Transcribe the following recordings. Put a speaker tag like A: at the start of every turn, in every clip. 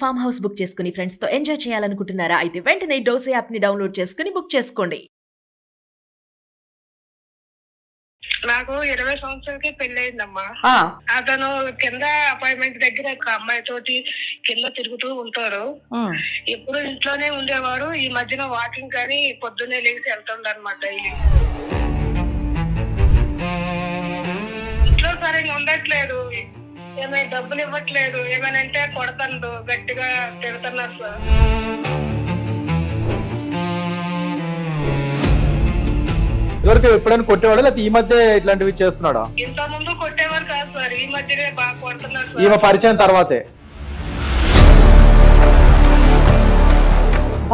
A: Farm house book చేసుకుని friends తో enjoy చేయాలనుకుంటున్నారా? అయితే వెంటనే డోసే యాప్ ని డౌన్లోడ్ చేసుకుని బుక్ చేసుకోండి.
B: నాకు 20 సంవత్సరాలకి పెళ్ళయిందమ్మా. అతను కింద అపార్ట్మెంట్ దగ్గర ఒక అమ్మాయి తోటి కింద తిరుగుతూ ఉంటారు. ఎప్పుడు ఇంట్లోనే ఉండేవాడు. ఈ మధ్యన వాకింగ్ కానీ పొద్దున్నే లేచి వెళ్తుండనమాట. ఇంట్లో సరిగ్గా ఉండట్లేదు, ఏమైనా డబ్బులు ఇవ్వట్లేదు, ఏమైనా కొడతాను, గట్టిగా తిడుతున్నారు సార్.
C: ఇదివరకు ఎప్పుడైనా కొట్టేవాడు లేకపోతే ఈ మధ్య ఇట్లాంటివి చేస్తున్నాడా?
B: ఇంత ముందు కొట్టేవారు కాదు సార్, ఈ మధ్యనే బాగా కొడుతున్నారు.
C: ఈమె పరిచయం తర్వాతే.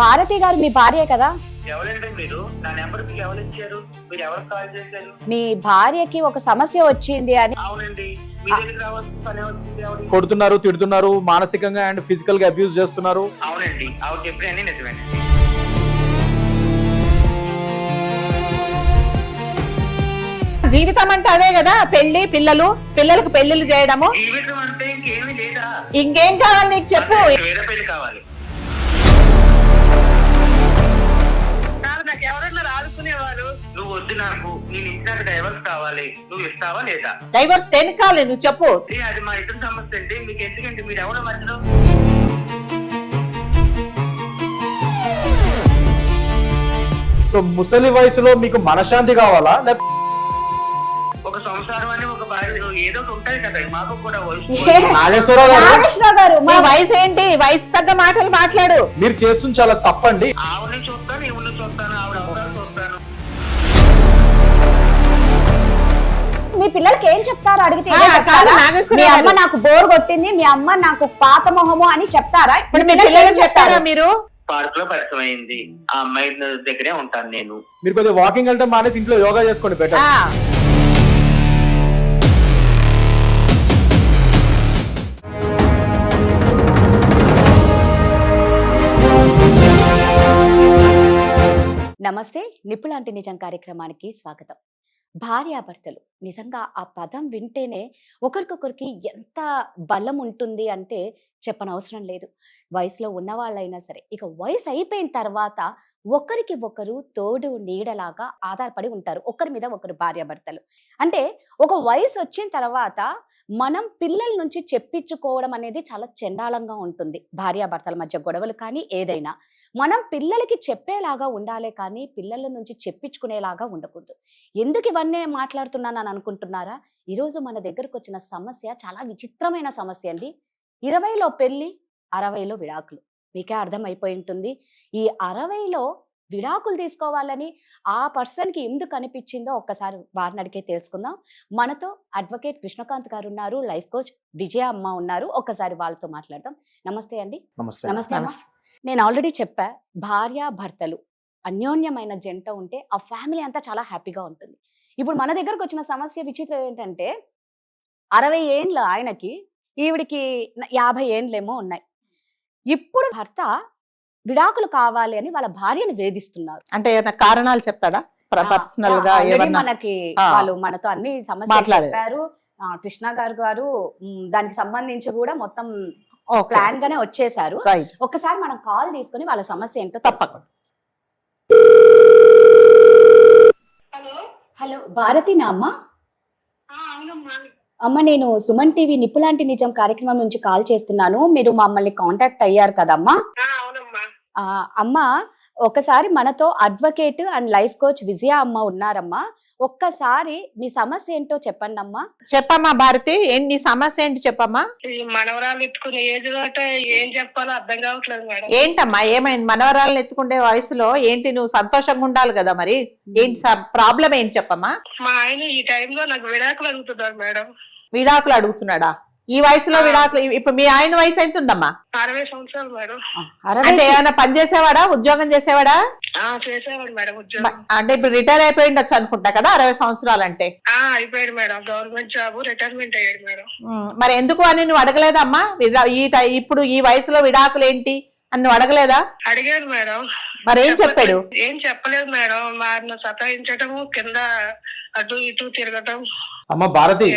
D: భారతి గారు మీ భార్య కదా?
B: ఎవరండి మీరు? నా నెంబర్ మీకు ఎవరు ఇచ్చారు? మీరు ఎవరు కాల్ చేశారు?
D: మీ భార్యకి ఒక సమస్య వచ్చింది అని.
B: అవునండి,
C: కొడుతున్నారు, తిడుతున్నారు, మానసికంగా అండ్ ఫిజికల్ గా అబ్యూజ్ చేస్తున్నారు.
B: అవునండి, ఆవిడ చెప్పిన నిజమేనండి.
E: జీవితం అంటే అదే కదా, పెళ్లి, పిల్లలు, పిల్లలకు పెళ్లిళ్ళు చేయడము.
B: జీవితం అంటే ఇంకేమీ లేదా?
E: ఇంకేం కావాలి నీకు చెప్పు.
B: వేరే పెళ్లి కావాలి. నాకు ఎవరన్నా ఆదుకునేవారు. నువ్వు వద్దు, నాకు నేను ఇచ్చిన డైవర్స్ కావాలి, నువ్వు ఇస్తావా లేదా?
E: డైవర్స్ దేనికి కావాలి నువ్వు చెప్పు.
B: అది మా ఇద్దరు సమస్య అండి, మీకు ఎందుకంటే మీరు ఎవరో మధ్యలో.
C: సో ముసలి వయసులో మీకు మనశ్శాంతి కావాలా లేకపోతే
B: ఒక సంసారం అని ఒక భార్య ఏదో ఒకటి ఉంటది కదా, మాకు కూడా
C: నాగేశ్వరరావు
E: గారు మీ వయసు ఏంటి? వయసు తగ్గ మాటలు మాట్లాడు.
C: మీరు చేస్తుంది చాలా తప్పండి.
B: ఆవిడని చూస్తాను, ఈవిని చూస్తాను, ఆవిడ అవసరాలు చూస్తాను.
D: మీ పిల్లలకి ఏం చెప్తారు అడిగితే?
E: మీ
D: అమ్మ నాకు బోర్ కొట్టింది, మీ అమ్మ నాకు పాత మొహము అని చెప్తారా?
E: ఇప్పుడు మీ పిల్లలు చెప్తారా? మీరు
B: పార్క్ లో పరిచయం అయింది, ఆ అమ్మాయి దగ్గరే ఉంటాను నేను.
C: మీరు కొద్దిగా వాకింగ్ వెళ్తే మానేసి ఇంట్లో యోగా చేసుకోండి బెటర్.
D: నమస్తే, నిప్పులాంటి నిజం కార్యక్రమానికి స్వాగతం. భార్యాభర్తలు నిజంగా ఆ పదం వింటేనే ఒకరికొకరికి ఎంత బలం ఉంటుంది అంటే చెప్పనవసరం లేదు. వయసులో ఉన్నవాళ్ళైనా సరే, ఇక వయసు అయిపోయిన తర్వాత ఒకరికి ఒకరు తోడు నీడలాగా ఆధారపడి ఉంటారు, ఒకరి మీద ఒకరు భార్యాభర్తలు. అంటే ఒక వయసు వచ్చిన తర్వాత మనం పిల్లల నుంచి చెప్పించుకోవడం అనేది చాలా చండాలంగా ఉంటుంది. భార్యాభర్తల మధ్య గొడవలు కానీ ఏదైనా మనం పిల్లలకి చెప్పేలాగా ఉండాలే కానీ పిల్లల నుంచి చెప్పించుకునేలాగా ఉండకూడదు. ఎందుకు ఇవన్నీ మాట్లాడుతున్నాను అని అనుకుంటున్నారా? ఈరోజు మన దగ్గరకు వచ్చిన సమస్య చాలా విచిత్రమైన సమస్య అండి. 20లో పెళ్లి, 60లో విడాకులు. మీకే అర్థమైపోయి ఉంటుంది. ఈ 60లో విడాకులు తీసుకోవాలని ఆ పర్సన్కి ఎందుకు అనిపించిందో ఒక్కసారి వారిని అడిగే తెలుసుకుందాం. మనతో అడ్వకేట్ కృష్ణకాంత్ గారు ఉన్నారు, లైఫ్ కోచ్ విజయ అమ్మ ఉన్నారు. ఒక్కసారి వాళ్ళతో మాట్లాడదాం. నమస్తే అండి. నమస్తే అమ్మ. నేను ఆల్రెడీ చెప్పా, భార్య భర్తలు అన్యోన్యమైన జంట ఉంటే ఆ ఫ్యామిలీ అంతా చాలా హ్యాపీగా ఉంటుంది. ఇప్పుడు మన దగ్గరకు వచ్చిన సమస్య విచిత్రం ఏంటంటే 60 ఏండ్ల ఆయనకి, ఈవిడికి 50 ఏండ్లేమో ఉన్నాయి. ఇప్పుడు భర్త విడాకులు కావాలి అని వాళ్ళ భార్యను వేధిస్తున్నారు.
E: అంటే ఏదైనా కారణాలు చెప్పాడా? పర్సనల్ గా
D: మనకి వాళ్ళు మనతో అన్ని సమస్యలు చెప్పారు. కృష్ణ గారు దానికి సంబంధించి కూడా మొత్తం ప్లాన్ గానే వచ్చేసారు. ఒక్కసారి మనం కాల్ తీసుకుని వాళ్ళ సమస్య ఏంటో తప్పకుండా. హలో, భారతినా అమ్మ? అమ్మ, నేను సుమన్ టీవీ నిప్పులాంటి నిజం కార్యక్రమం నుంచి కాల్ చేస్తున్నాను. మీరు మమ్మల్ని కాంటాక్ట్ అయ్యారు కదమ్మా? అమ్మ, ఒకసారి మనతో అడ్వకేట్ అండ్ లైఫ్ కోచ్ విజయ అమ్మ ఉన్నారమ్మా. ఒక్కసారి మీ సమస్య ఏంటో చెప్పండి అమ్మా.
E: చెప్పమ్మా భారతి, ఏంటి సమస్య ఏంటి చెప్పమ్మా.
B: మనవరాలు ఎత్తుకునే ఏజ్ ఏం చెప్పాలో అర్థం కావట్లేదు మేడం.
E: ఏంటమ్మా ఏమైంది? మనవరాలను ఎత్తుకుండే వయసులో ఏంటి, నువ్వు సంతోషంగా ఉండాలి కదా, మరి ఏంటి ప్రాబ్లం ఏంటి చెప్పమ్మా.
B: మా ఆయన ఈ టైంలో నాకు విడాకులు అడుగుతున్నారు మేడం.
E: విడాకులు అడుగుతున్నాడా? ఈ వయసులో విడాకులు? ఇప్పుడు మీ ఆయన వయసు ఎంత ఉందమ్మా?
B: 60 సంవత్సరాలు మేడం.
E: అంటే ఏమైనా పని చేసేవాడా, ఉద్యోగం చేసేవాడా?
B: చేసేవాడు మేడం ఉద్యోగం.
E: అంటే ఇప్పుడు రిటైర్ అయిపోయిండొచ్చు అనుకుంటా కదా 60 సంవత్సరాలు అంటే.
B: అయిపోయాడు మేడం, గవర్నమెంట్ జాబ్, రిటైర్మెంట్ అయ్యాడు మేడం.
E: మరి ఎందుకు అని నువ్వు అడగలేదమ్మా? ఇప్పుడు ఈ వయసులో విడాకులు ఏంటి అని నువ్వు అడగలేదా?
B: అడిగాను మేడం.
E: మరి ఏం చెప్పాడు?
B: ఏం చెప్పలేదు మేడం. వారిని సతాయించటము, కింద అటు ఇటు తిరగటం.
C: అమ్మ భారతి,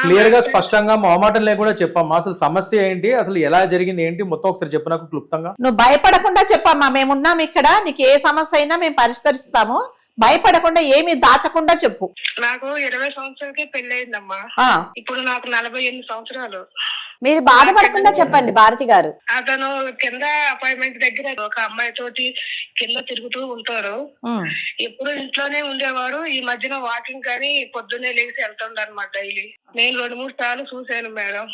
C: క్లియర్ గా స్పష్టంగా మొహమాటం లేకుండా చెప్పమ్మా, అసలు సమస్య ఏంటి, అసలు ఎలా జరిగింది ఏంటి మొత్తం ఒకసారి చెప్పు నాకు క్లుప్తంగా.
E: నువ్వు భయపడకుండా చెప్పమ్మా, మేమున్నాం ఇక్కడ, నీకు ఏ సమస్య అయినా మేము పరిష్కరిస్తాము. భయపడకుండా ఏమి దాచకుండా చెప్పు.
B: నాకు 20 సంవత్సరాలకి పెళ్ళయిందమ్మా. ఇప్పుడు నాకు 48 సంవత్సరాలు.
D: మీరు బాధపడకుండా చెప్పండి భారతి గారు.
B: అతను కింద అపార్ట్మెంట్ దగ్గర ఒక అమ్మాయి తోటి కింద తిరుగుతూ ఉంటారు. ఎప్పుడు ఇంట్లోనే ఉండేవాడు. ఈ మధ్యన వాకింగ్ కానీ పొద్దున్నే లేచి వెళ్తుండ అనమాట డైలీ. నేను 2-3 సార్లు చూశాను మేడం.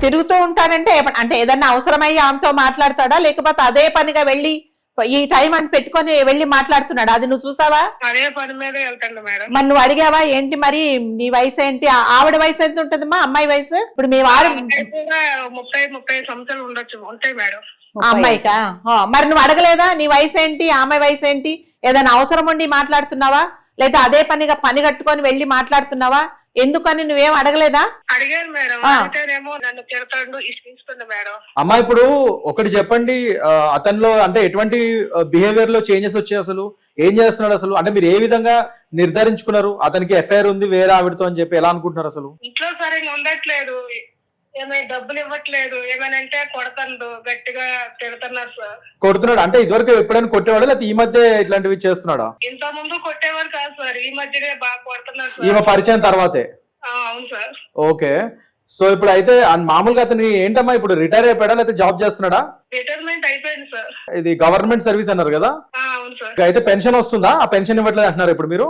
E: తిరుగుతూ ఉంటానంటే అంటే ఏదన్నా అవసరమయ్యి ఆమెతో మాట్లాడతాడా, లేకపోతే అదే పనిగా వెళ్ళి ఈ టైం అని పెట్టుకొని వెళ్ళి మాట్లాడుతున్నాడు, అది నువ్వు చూసావా?
B: అదే పని మీద వెళ్తాను మేడం.
E: మరి నువ్వు అడిగావా ఏంటి మరి నీ వయసు ఏంటి, ఆవిడ వయసు ఎంత ఉంటుందమ్మా, అమ్మాయి వయసు? ఇప్పుడు మీ వాడు
B: 30 సంవత్సరాలు ఉండొచ్చు, ఉంటాయి మేడం.
E: అమ్మాయికా? మరి నువ్వు అడగలేదా నీ వయసు ఏంటి, ఆమె వయసు ఏంటి? ఏదైనా అవసరం ఉండి మాట్లాడుతున్నావా, లేదా అదే పనిగా పని కట్టుకొని వెళ్ళి మాట్లాడుతున్నావా? ఎందుకని నువ్వేం అడగలేదా?
B: అడిగాను మేడం. అంటేనేమో నన్ను తిడతాడు, ఇస్తుంది మేడం.
C: అమ్మా ఇప్పుడు ఒకటి చెప్పండి, అతనిలో అంటే ఎటువంటి బిహేవియర్ లో చేంజెస్ వచ్చాయి, అసలు ఏం చేస్తున్నాడు అసలు, అంటే మీరు ఏ విధంగా నిర్ధారించుకున్నారు అతనికి ఎఫ్ఐఆర్ ఉంది వేరే ఆవిడతో అని చెప్పి ఎలా అనుకుంటున్నారు? అసలు
B: ఇంట్లో సరిగ్గా ఉండట్లేదు, ఏమైనా డబ్బులు ఇవ్వట్లేదు, ఏమైనా కొడతాడు, గట్టిగా తిడుతున్నారు సార్.
C: కొడుతున్నాడు అంటే ఇదివరకు ఎప్పుడైనా కొట్టేవాడు లేకపోతే ఈ మధ్య ఇట్లాంటివి చేస్తున్నాడా?
B: ఇంత ముందు కొట్టేవారు కాదు సార్, ఈ మధ్యనే బాగా కొడుతున్నారు సార్.
C: ఈమె పరిచయం తర్వాతే?
B: అవును సార్.
C: ఓకే, సో ఇప్పుడు అయితే మామూలుగా అతను ఏంటమ్మా ఇప్పుడు రిటైర్ అయిపోయాడా లేకపోతే జాబ్ చేస్తున్నాడా?
B: రిటైర్మెంట్ అయిపోయింది సార్.
C: ఇది గవర్నమెంట్ సర్వీస్ అన్నారు కదా?
B: అవును సార్.
C: అయితే పెన్షన్ వస్తుందా? ఆ పెన్షన్ ఇవ్వట్లేదు అంటున్నారు ఇప్పుడు మీరు?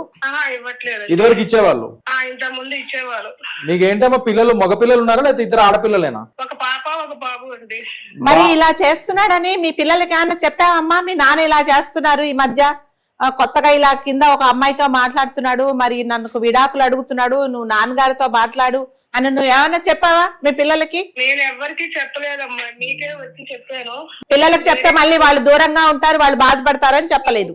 B: ఇవ్వట్లేదు.
C: ఇదివరకు ఇచ్చేవాళ్ళు?
B: ఇంత ముందు ఇచ్చేవాళ్ళు.
C: మీకు ఏంటమ్మా పిల్లలు, మగ పిల్లలు ఉన్నారా లేకపోతే ఇద్దరు ఆడపిల్లలేనా?
B: ఒక పాప ఒక బాబు అండి.
E: మరి ఇలా చేస్తున్నాడని మీ పిల్లలకి ఏమన్నా చెప్పావమ్మా? మీ నాన్న ఇలా చేస్తున్నారు ఈ మధ్య, కొత్తగా ఇలా కింద ఒక అమ్మాయితో మాట్లాడుతున్నాడు, మరి నన్ను విడాకులు అడుగుతున్నాడు, నువ్వు నాన్నగారితో మాట్లాడు అని నువ్వు ఏమన్నా చెప్పావా మీ పిల్లలకి?
B: నేను ఎవరికి చెప్పలేదమ్మా, మీకే వచ్చి చెప్పాను.
E: పిల్లలకు చెప్తే మళ్ళీ వాళ్ళు దూరంగా ఉంటారు, వాళ్ళు బాధపడతారని చెప్పలేదు,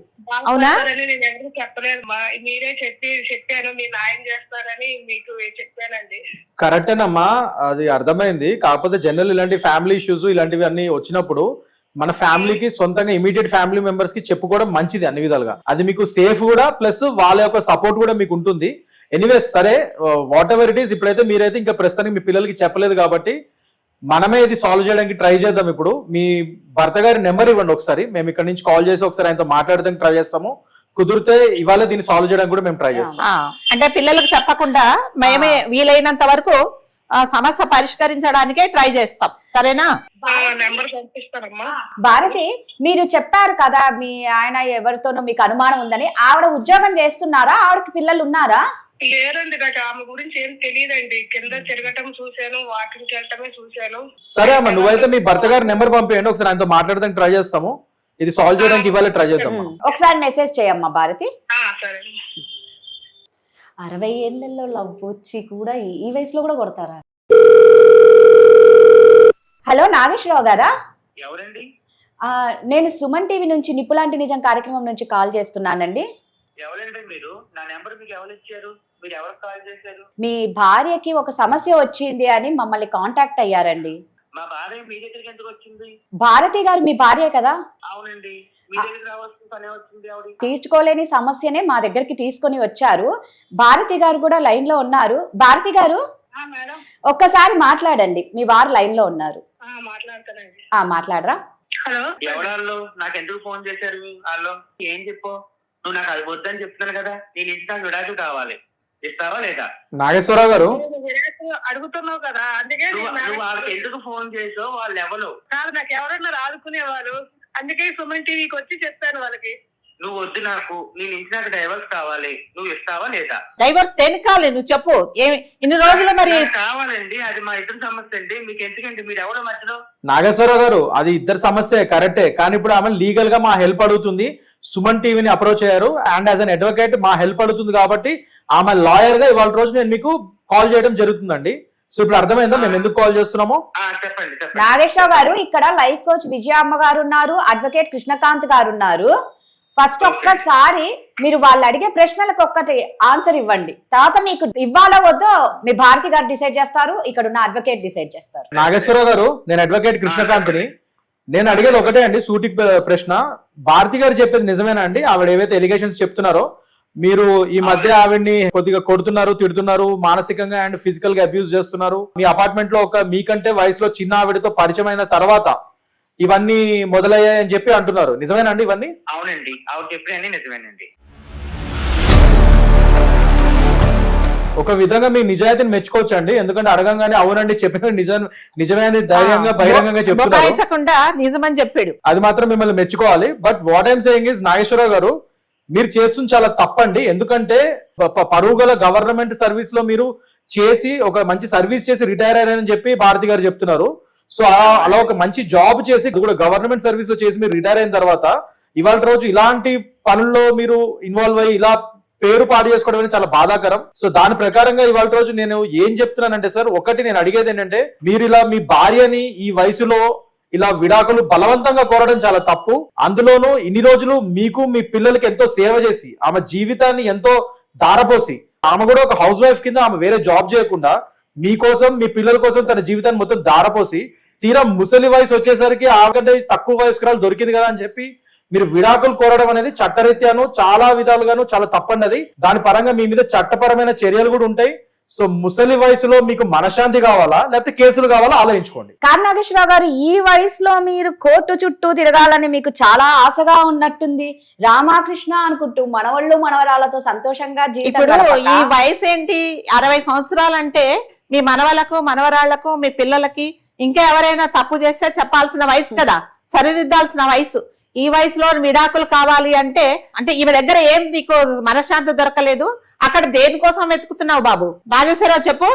E: అవునా?
B: నేను ఎవరికి చెప్పలేదమ్మా, మీరే చెప్పాను, మీరు న్యాయం చేస్తారని మీకు చెప్పానండి.
C: కరెక్టేనమ్మా, అది అర్థమైంది. కాకపోతే జనరల్ ఇలాంటి ఫ్యామిలీ ఇష్యూస్ ఇలాంటివి అన్ని వచ్చినప్పుడు మన ఫ్యామిలీకి సొంతంగా ఇమీడియట్ ఫ్యామిలీ మెంబర్స్ కి చెప్పుకోవడం మంచిది అన్ని విధాలుగా. అది మీకు సేఫ్ కూడా, ప్లస్ వాళ్ళ యొక్క సపోర్ట్ కూడా మీకు ఉంటుంది. ఎనీవేస్ సరే, వాట్ ఎవర్ ఇట్ ఈస్, ఇప్పుడైతే మీరైతే ఇంకా ప్రస్తుతానికి మీ పిల్లలకి చెప్పలేదు కాబట్టి మనమే ఇది సాల్వ్ చేయడానికి ట్రై చేద్దాం. ఇప్పుడు మీ భర్త గారి నెంబర్ ఇవ్వండి ఒకసారి, మేము ఇక్కడ నుంచి కాల్ చేసి ఒకసారి ఆయనతో మాట్లాడడానికి ట్రై చేస్తాము. కుదిరితే ఇవాళ దీన్ని సాల్వ్ చేయడానికి కూడా మేము ట్రై చేస్తాం.
E: అంటే పిల్లలకు చెప్పకుండా మేమే వీలైనంత వరకు సమస్య పరిష్కరించడానికే ట్రై చేస్తాం, సరేనా?
B: నెంబర్ పంపిస్తారమ్మా.
D: భారతి, మీరు చెప్పారు కదా మీ ఆయన ఎవరితోనో మీకు అనుమానం ఉందని, ఆవిడ ఉద్యోగం చేస్తున్నారా, ఆవిడకి పిల్లలు ఉన్నారా?
B: లేరండి, నాకు ఆమె గురించి ఏం తెలియదండి. కింద తిరగటం చూశాను, వాకింగ్ వెళ్ళటమే చూశాను.
C: సరే అమ్మా, నువ్వైతే మీ భర్త గారి నెంబర్ పంపేయండి, ఒకసారి ఆయనతో మాట్లాడడానికి ట్రై చేస్తాము. ఇది సాల్వ్ చేయడానికి ఇవాళ ట్రై చేద్దాం.
D: ఒకసారి మెసేజ్ చేయమ్మా భారతి.
B: సరే.
D: 60 ఏళ్లలో లవ్ వచ్చి కూడా ఈ వయసులో కూడా కొడతారా? హలో, నాగేశ్వరరావు గారా?
F: ఎవరండి?
D: నేను సుమన్ టీవీ నుంచి నిప్పులాంటి నిజం కార్యక్రమం నుంచి కాల్ చేస్తున్నానండి.
F: ఎవరండి మీరు? నా నెంబర్ మీకు ఎవరు ఇచ్చారు? మీరు ఎవరికి కాల్ చేశారు?
D: మీ భార్యకి ఒక సమస్య వచ్చింది అని మమ్మల్ని కాంటాక్ట్ అయ్యారండి.
F: మా భార్య మీ దగ్గరికి ఎందుకు వచ్చింది?
D: భారతి గారు మీ భార్య కదా?
F: అవునండి. మీ దగ్గరికి రావాల్సిన పనే వచ్చింది. ఆవిడ
D: తీర్చుకోలేని సమస్యనే మా దగ్గరికి తీసుకొని వచ్చారు. భారతి గారు కూడా లైన్ లో ఉన్నారు. భారతి గారు ఒక్కసారి మాట్లాడండి, మీ వారు లైన్ లో ఉన్నారు.
B: మాట్లాడతానండి.
D: మాట్లాడరా?
B: హలో,
F: ఎవరాళ్ళు? నాకు ఎందుకు ఫోన్ చేశారు? వాళ్ళు ఏం చెప్పు? నువ్వు నాకు అది వద్దని చెప్తున్నాను కదా, నేను ఇంటి నాకు విడాకులు కావాలి, ఇస్తావా లేదా?
C: నాగేశ్వరరావు గారు,
B: అడుగుతున్నావు కదా, అందుకే
F: నువ్వు వాళ్ళకి ఎందుకు ఫోన్ చేసావు? వాళ్ళు ఎవరు
B: కాదు, నాకు ఎవరన్నా ఆదుకునేవాళ్ళు, అందుకే సుమన్ టీవీకి వచ్చి చెప్పాను వాళ్ళకి.
F: నువ్వు వద్దు, నాకు నేను ఇంటి నాకు డైవర్స్ కావాలి, నువ్వు ఇస్తావా లేదా?
E: డైవర్స్ దేనికి కావాలి నువ్వు చెప్పు. ఏమి ఇన్ని రోజులు మరి
F: కావాలండి, అది మా ఇద్దరు సమస్య అండి, మీకు ఎందుకండి? మీరు ఎవరో మధ్యలో.
C: నాగేశ్వరరావు గారు, అది ఇద్దరు సమస్య కరెక్టే, కానీ ఇప్పుడు ఆమె లీగల్ గా మా హెల్ప్ అడుగుతుంది. సుమన్ టీవీని అప్రోచ్ అయ్యారు అండ్ యాజ్ అన్ అడ్వకేట్ మా హెల్ప్ అడుగుతుంది కాబట్టి ఆమె లాయర్ గా ఇవాళ రోజు నేను మీకు కాల్ చేయడం జరుగుతుందండి. సో ఇప్పుడు అర్థమైందా మేము ఎందుకు కాల్ చేస్తున్నామో?
F: చెప్పండి.
D: నాగేశ్వరరావు గారు, ఇక్కడ లైఫ్ కోచ్ విజయమ్మ గారు ఉన్నారు, అడ్వకేట్ కృష్ణకాంత్ గారు ఉన్నారు. ఫస్ట్ ఒక్కసారి మీరు వాళ్ళు అడిగే ప్రశ్నలకు ఒక్కటి ఆన్సర్ ఇవ్వండి, తర్వాత మీకు ఇవ్వాలో వద్దో మీ భారతి గారు డిసైడ్ చేస్తారు, ఇక్కడ ఉన్న అడ్వకేట్ డిసైడ్ చేస్తారు.
C: నాగేశ్వరరావు గారు, నేను అడ్వకేట్ కృష్ణకాంత్ని. నేను అడిగేది ఒకటే అండి, సూటికి ప్రశ్న. భారతి గారు చెప్పేది నిజమేనా అండి? ఆవిడ ఏవైతే ఎలిగేషన్స్ చెప్తున్నారో మీరు ఈ మధ్య ఆవిడ్ని కొద్దిగా కొడుతున్నారు, తిడుతున్నారు, మానసికంగా అండ్ ఫిజికల్ గా అబ్యూజ్ చేస్తున్నారు. మీ అపార్ట్మెంట్ లో ఒక మీకంటే వయసులో చిన్న ఆవిడతో పరిచయం అయిన తర్వాత ఇవన్నీ మొదలయ్యాయని చెప్పి అంటున్నారు. నిజమేనండి ఇవన్నీ?
F: అవునండి, ఆవిడ చెప్పిన నిజమేనండి.
C: ఒక విధంగా మీ నిజాయితీని మెచ్చుకోవచ్చండి. ఎందుకంటే అడగంగానే అవునండి చెప్పిన నిజమే అని ధైర్యంగా బహిరంగంగా చెప్తున్నారు.
E: నిజమని చెప్పాడు,
C: అది మాత్రం మిమ్మల్ని మెచ్చుకోవాలి. But what I'm saying is, Nageswararao గారు మీరు చేస్తుంది చాలా తప్పండి. ఎందుకంటే పరువు గల గవర్నమెంట్ సర్వీస్ లో మీరు చేసి ఒక మంచి సర్వీస్ చేసి రిటైర్ అయ్యారని చెప్పి భారతి గారు చెప్తున్నారు. సో అలా ఒక మంచి జాబ్ చేసి కూడా గవర్నమెంట్ సర్వీస్ లో చేసి మీరు రిటైర్ అయిన తర్వాత ఇవాళ రోజు ఇలాంటి పనుల్లో మీరు ఇన్వాల్వ్ అయ్యి ఇలా పేరు పాడు చేసుకోవడం అనేది చాలా బాధాకరం. సో దాని ప్రకారంగా ఇవాళ రోజు నేను ఏం చెప్తున్నానంటే సార్, ఒకటి నేను అడిగేది ఏంటంటే, మీరు ఇలా మీ భార్యని ఈ వయసులో ఇలా విడాకులు బలవంతంగా కోరడం చాలా తప్పు. అందులోనూ ఇన్ని రోజులు మీకు మీ పిల్లలకి ఎంతో సేవ చేసి ఆమె జీవితాన్ని ఎంతో దారపోసి, ఆమె కూడా ఒక హౌస్ వైఫ్ కింద ఆమె వేరే జాబ్ చేయకుండా మీకోసం మీ పిల్లల కోసం తన జీవితాన్ని మొత్తం దారపోసి తీరా ముసలి వయసు వచ్చేసరికి ఆకంటే తక్కువ వయస్కురాలు దొరికింది కదా అని చెప్పి మీరు విడాకులు కోరడం అనేది చట్టరీత్యాను చాలా విధాలుగాను చాలా తప్పన్నది. దాని పరంగా మీ మీద చట్టపరమైన చర్యలు కూడా ఉంటాయి. సో ముసలి వయసులో మీకు మనశ్శాంతి కావాలా లేకపోతే కేసులు కావాలా ఆలోచించుకోండి.
D: నాగేశ్వరరావు గారు, ఈ వయసులో మీరు కోర్టు చుట్టూ తిరగాలని మీకు చాలా ఆశగా ఉన్నట్టుంది. రామకృష్ణ అనుకుంటూ మనవళ్ళు మనవరాలతో సంతోషంగా
E: ఇప్పుడు ఈ వయసు ఏంటి, 60 సంవత్సరాలంటే మీ మనవలకు మనవరాళ్లకు మీ పిల్లలకి ఇంకా ఎవరైనా తప్పు చేస్తే చెప్పాల్సిన వయసు కదా, సరిదిద్దాల్సిన వయసు. ఈ వయసులో విడాకులు కావాలి అంటే ఈమె దగ్గర ఏం నీకు మనశ్శాంతి దొరకలేదు, అక్కడ దేనికోసం వెతుకుతున్నావు బాబు? నాగేశ్వరరావు చెప్పు.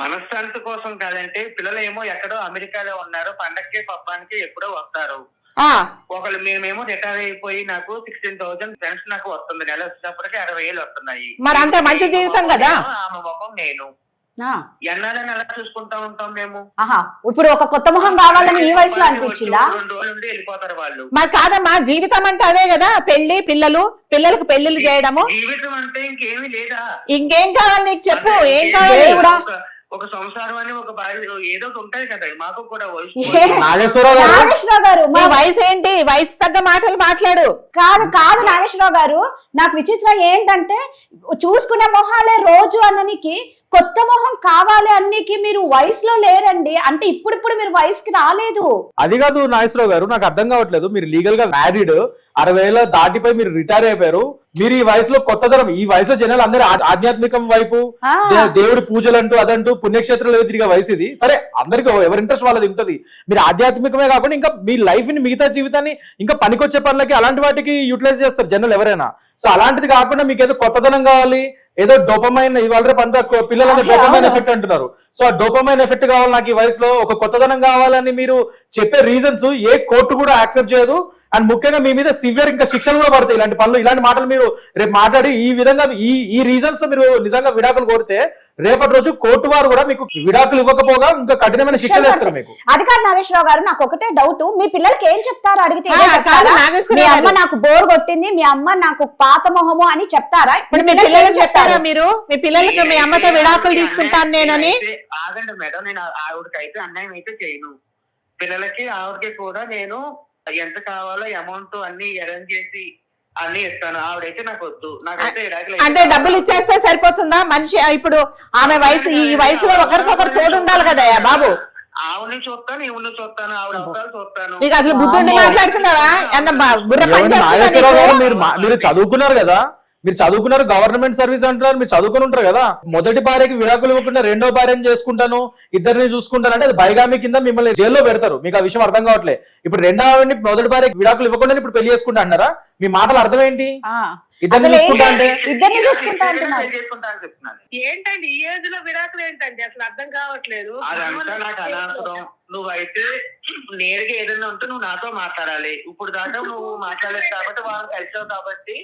F: మనశ్శాంతి కోసం కాదంటే, పిల్లలు ఏమో ఎక్కడో అమెరికాలో ఉన్నారు, పండక్కి పబ్బానికి ఎప్పుడో వస్తారు. ఒకళ్ళు మేమేమో రిటైర్ అయిపోయి నాకు 16,000 పెన్షన్ నాకు వస్తుంది, నెల వచ్చినప్పటికీ 60,000 వస్తున్నాయి.
E: మరి అంత మంచి జీవితం కదా.
F: ఆమె ముఖం నేను ఎన్నాళ్ళని ఎలా చూసుకుంటా ఉంటాం మేము.
D: ఇప్పుడు ఒక కొత్త మొహం కావాలని ఈ వయసులో అనిపించిందా?
F: 2 రోజుల నుండి వెళ్ళిపోతారు వాళ్ళు.
E: మరి కాదమ్మా, జీవితం అంటే అదే కదా, పెళ్లి పిల్లలకు పెళ్లిళ్ళు చేయడము.
F: జీవితం అంటే ఇంకేమీ లేదా?
E: ఇంకేం కావాలి నీకు చెప్పు, ఏం కావాలి?
F: ఒక సంసారం అని ఒక భార్య ఏదో ఉంటాయి కదా, మాకు కూడా
E: నాగేశ్వరరావు గారు మీ వయసు ఏంటి? వయసు తగ్గ మాటలు మాట్లాడు.
D: కాదు నాగేశ్వరరావు గారు, నాకు విచిత్రం ఏంటంటే, చూసుకునే మొహాలే రోజు అన్ననికి కొత్త మొహం కావాలి అన్నికి మీరు వయసులో లేరండి. అంటే ఇప్పుడు మీరు వయసుకి రాలేదు.
C: అది కాదు నాగేశ్వరరావు గారు, నాకు అర్థం కావట్లేదు. మీరు లీగల్ గా మ్యారీడ్, 60 దాటిపై మీరు రిటైర్ అయిపోయారు. మీరు ఈ వయసులో కొత్త తరం, ఈ వయసులో జనాలు అందరూ ఆధ్యాత్మికం వైపు దేవుడి పూజలు అంటూ అదంటూ పుణ్యక్షేత్రాలు తిరిగే వయసు ఇది. సరే, అందరికి ఎవరి ఇంట్రెస్ట్ వాళ్ళది ఉంటుంది. మీరు ఆధ్యాత్మికమే కాకుండా ఇంకా మీ లైఫ్ ని, మిగతా జీవితాన్ని ఇంకా పనికొచ్చే పనులకి అలాంటి వాటికి యూటిలైజ్ చేస్తారు జనాలు ఎవరైనా. సో అలాంటిది కాకుండా మీకు ఏదో కొత్తదనం కావాలి, ఏదో డోపమైన్, ఇవాళ రేపు అంతా పిల్లలని డోపమైన్ ఎఫెక్ట్ అంటున్నారు. సో ఆ డోపమైన్ ఎఫెక్ట్ కావాలి నాకు ఈ వయసులో, ఒక కొత్తదనం కావాలని మీరు చెప్పే రీజన్స్ ఏ కోర్టు కూడా యాక్సెప్ట్ చేయదు. అండ్ ముఖ్యంగా మీ మీద సివియర్ ఇంకా శిక్షలు కూడా పడతాయి ఇలాంటి పనులు, ఇలాంటి మాటలు మీరు రేపు మాట్లాడి ఈ విధంగా ఈ రీజన్స్ మీరు నిజంగా విడాకులు కోరితే రేపటి రోజు కోర్టు వారు కూడా మీకు విడాకులు ఇవ్వకపోగా ఇంకా కఠినమైన శిక్షలు వేస్తారు మీకు.
D: అది కాదు నాగేశ్వరరావు గారు, నాకు ఒకటే డౌట్, మీ పిల్లలకి ఏం చెప్తారు అడిగితే? మీ అమ్మ నాకు బోర్ కొట్టింది, మీ అమ్మ నాకు పాత మొహము అని చెప్తారా?
E: ఇప్పుడు మీ పిల్లలకు చెప్తారా మీరు? మీ పిల్లలకి మీ అమ్మతో విడాకులు తీసుకుంటాను నేనని?
F: ఆగండి మేడం, నేను ఆవిడకైతే అన్యాయం అయితే చేయను. పిల్లలకి ఆవిడకి కూడా నేను ఎంత కావాలో అమౌంట్ అన్ని అరేంజ్ చేసి అన్ని ఇస్తాను. ఆవిడైతే నాకు వద్దు, నాకైతే
E: అంటే డబ్బులు ఇచ్చేస్తే సరిపోతుందా? మనిషి ఇప్పుడు ఆమె వయసు, ఈ వయసులో ఒకరికొకరు తోడు ఉండాలి కదా బాబు.
F: ఆవిడని చూస్తాను, ఈవిని చూస్తాను, ఆవిడ అవసరాలు చూస్తాను.
E: నీకు అసలు బుద్ధుండి మాట్లాడుతున్నావా?
C: మీరు చదువుకున్నారు కదా, మీరు చదువుకున్నారు, గవర్నమెంట్ సర్వీస్ అంటున్నారు, మీరు చదువుకుని ఉంటారు కదా. మొదటి భార్యకి విడాకులు ఇవ్వకుండా రెండో భార్యను చేసుకుంటాను, ఇద్దరిని చూసుకుంటాను అంటే అది బైగామి కింద మిమ్మల్ని జైల్లో పెడతారు. మీకు ఆ విషయం అర్థం కావట్లేదు. ఇప్పుడు రెండో ఆవిడని మొదటి భార్యకి విడాకులు ఇవ్వకుండా ఇప్పుడు పెళ్లి చేసుకుంటా అన్నారా? మీ మాటలు అర్థం ఏంటి? ఇద్దరిని చూసుకుంటా అంటే
B: ఏంటండి ఈ ఏజ్ లో విడాకులు ఏంటండి? అసలు అర్థం కావట్లేదు.
F: అదంతా నాకు అనవసరం. నువ్వైతే నేరుగా ఏదైనా ఉంటే నువ్వు నాతో మాట్లాడాలి. ఇప్పుడు దాకా నువ్వు మాట్లాడలేదు కాబట్టి వాళ్ళు కలిసావు కాబట్టి